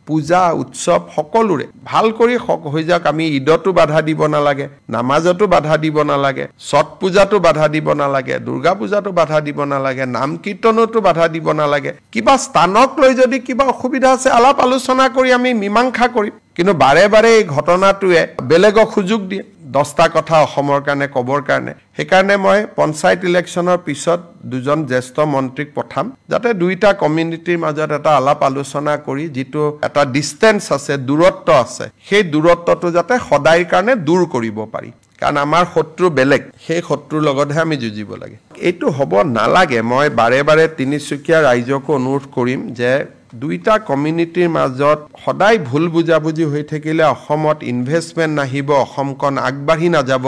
পূজা উৎসৱ সকলোৰে ভাল কৰি হৈ যাওক আমি ঈদতো বাধা দিব নালাগে নামাজতো বাধা দিব নালাগে ছট পূজাতো বাধা দিব নালাগে দুৰ্গা পূজাতো বাধা দিব নালাগে নাম কীৰ্তনতো বাধা দিব নালাগে কিবা স্থানক লৈ যদি কিবা অসুবিধা আছে আলাপ আলোচনা কৰি আমি মীমাংসা কৰিম কিন্তু বাৰে বাৰে এই ঘটনাটোৱে বেলেগক সুযোগ দিয়ে 10টা কথা অসমৰ কাৰণে কবৰ কাৰণে সেইকাৰণে মই পঞ্চায়ত ইলেকশ্যনৰ পিছত দুজন জ্যেষ্ঠ মন্ত্ৰীক পঠাম যাতে দুইটা কমিউনিটিৰ মাজত এটা আলাপ আলোচনা কৰি যিটো এটা ডিষ্টেন্স আছে দূৰত্ব আছে সেই দূৰত্বটো যাতে সদায়ৰ কাৰণে দূৰ কৰিব পাৰি কাৰণ আমাৰ শত্ৰু বেলেগ সেই শত্ৰুৰ লগতহে আমি যুঁজিব লাগে এইটো হ'ব নালাগে মই বাৰে বাৰে তিনিচুকীয়া ৰাইজকো অনুৰোধ কৰিম যে দুইটা কমিউনিটিৰ মাজত সদায় ভুল বুজাবুজি হৈ থাকিলে অসমত ইনভেষ্টমেন্ট নাহিব অসমখন আগবাঢ়ি নাযাব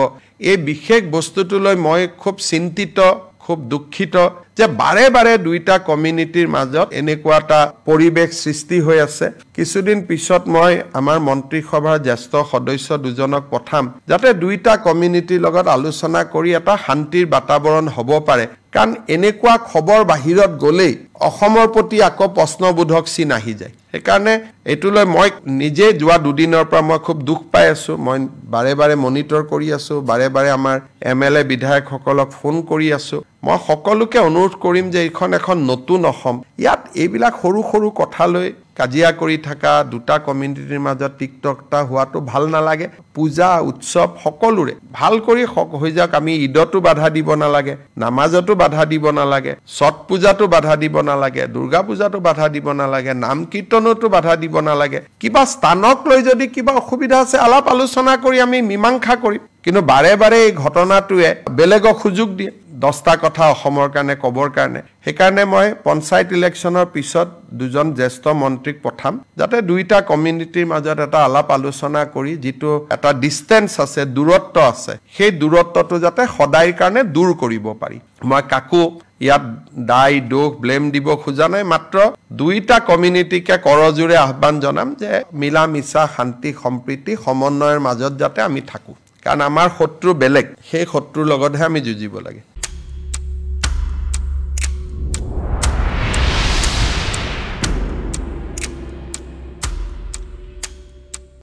এই বিশেষ বস্তুটোলৈ মই খুব চিন্তিত খুব দুঃখিত যে বাৰে বাৰে দুইটা কমিউনিটিৰ মাজত এনেকুৱা এটা পৰিবেশ সৃষ্টি হৈ আছে কিছুদিন পিছত মই আমাৰ মন্ত্ৰী সভাৰ জ্যেষ্ঠ সদস্য দুজনক পঠাম যাতে দুইটা কমিউনিটিৰ লগত আলোচনা কৰি এটা শান্তিৰ বাতাবৰণ হ'ব পাৰে কাৰণ এনেকুৱা খবৰ বাহিৰত গলেই অসমৰ প্ৰতি আকৌ প্ৰশ্নবোধক চিন আহি যায় সেইকাৰণে এটোলৈ মই নিজে যোৱা দুদিনৰ পৰা মই খুব দুখ পাই আছো মই বাৰে বাৰে মনিটৰ কৰি আছো বাৰে বাৰে আমাৰ এমএলএ বিধায়কসকলক ফোন কৰি আছো মই সকলোকে অনুৰোধ কৰিম যে এইখন এখন নতুন অসম ইয়াত এইবিলাক সৰু সৰু কথালৈ কাজিয়া কৰি থাকা দুটা কমিউনিটিৰ মাজত টিকটকটা হোৱাটো ভাল নালাগে পূজা উৎসৱ সকলোৰে ভাল কৰি হৈ যাওক আমি ঈদতো বাধা দিব নালাগে নামাজতো বাধা দিব নালাগে ছট পূজাতো বাধা দিব নালাগে দুৰ্গা পূজাতো বাধা দিব নালাগে নাম কীৰ্তনতো বাধা দিব নালাগে কিবা স্থানক লৈ যদি কিবা অসুবিধা আছে আলাপ আলোচনা কৰি আমি মীমাংসা কৰিম কিন্তু বাৰে বাৰে এই ঘটনাটোৱে বেলেগক সুযোগ দিয়ে 10টা কথা অসমৰ কাৰণে কবৰ কাৰণে সেইকাৰণে মই পঞ্চায়ত ইলেকশ্যনৰ পিছত দুজন জ্যেষ্ঠ মন্ত্ৰীক পঠাম যাতে দুইটা কমিউনিটিৰ মাজত এটা আলাপ আলোচনা কৰি যিটো এটা ডিষ্টেন্স আছে দূৰত্ব আছে সেই দূৰত্বটো যাতে সদায়ৰ কাৰণে দূৰ কৰিব পাৰি মই কাকো ইয়াত দাই দোষ ব্লেম দিব খোজা নাই মাত্ৰ দুইটা কমিউনিটিকে কৰজোৰে আহ্বান জনাম যে মিলা মিছা শান্তি সম্প্ৰীতি সমন্বয়ৰ মাজত যাতে আমি থাকো কাৰণ আমাৰ শত্ৰু বেলেগ সেই শত্ৰুৰ লগতহে আমি যুঁজিব লাগে